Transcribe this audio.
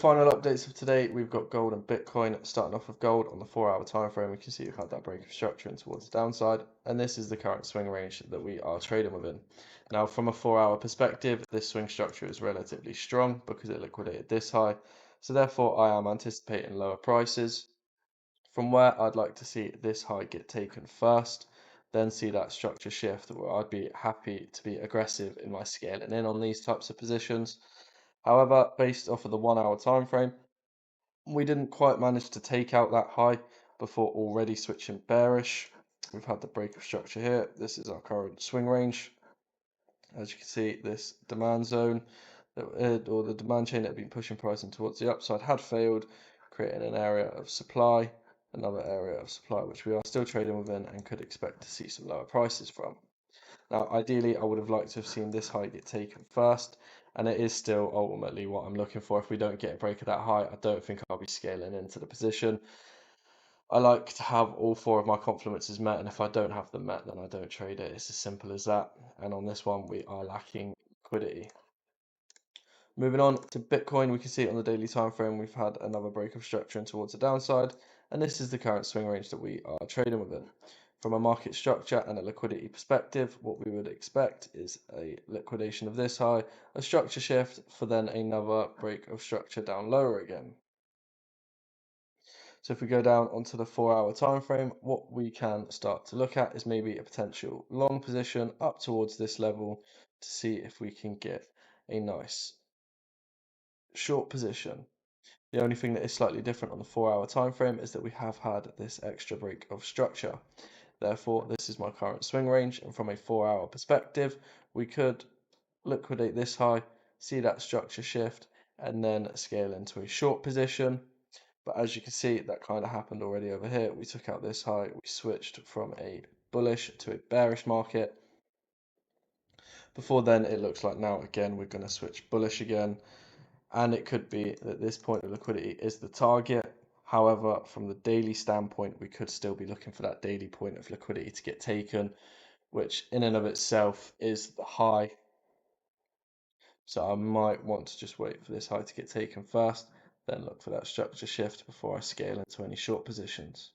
Final updates of today, we've got gold and Bitcoin. Starting off with gold on the 4-hour time frame, we can see we've had that break of structure in towards the downside, and this is the current swing range that we are trading within. Now, from a 4-hour perspective, this swing structure is relatively strong because it liquidated this high, so therefore I am anticipating lower prices. From where I'd like to see this high get taken first, then see that structure shift where I'd be happy to be aggressive in my scaling in on these types of positions. However, based off of the 1-hour time frame, we didn't quite manage to take out that high before already switching bearish. We've had the break of structure here. This is our current swing range. As you can see, this demand zone or the demand chain that had been pushing pricing towards the upside had failed, creating an area of supply, another area of supply which we are still trading within and could expect to see some lower prices from. Now, ideally, I would have liked to have seen this high get taken first, and it is still ultimately what I'm looking for. If we don't get a break of that high, I don't think I'll be scaling into the position. I like to have all four of my compliments met, and if I don't have them met, then I don't trade it. It's as simple as that. And on this one, we are lacking liquidity. Moving on to Bitcoin, we can see it on the daily time frame. We've had another break of structure in towards the downside, and this is the current swing range that we are trading within. From a market structure and a liquidity perspective, what we would expect is a liquidation of this high, a structure shift, for then another break of structure down lower again. So if we go down onto the 4-hour time frame, what we can start to look at is maybe a potential long position up towards this level to see if we can get a nice short position. The only thing that is slightly different on the 4-hour time frame is that we have had this extra break of structure. Therefore, this is my current swing range, and from a 4-hour perspective, we could liquidate this high, see that structure shift, and then scale into a short position. But as you can see, that kind of happened already over here. We took out this high, we switched from a bullish to a bearish market. Before then, it looks like now again we're going to switch bullish again, and it could be that this point of liquidity is the target. However, from the daily standpoint, we could still be looking for that daily point of liquidity to get taken, which in and of itself is the high. So I might want to just wait for this high to get taken first, then look for that structure shift before I scale into any short positions.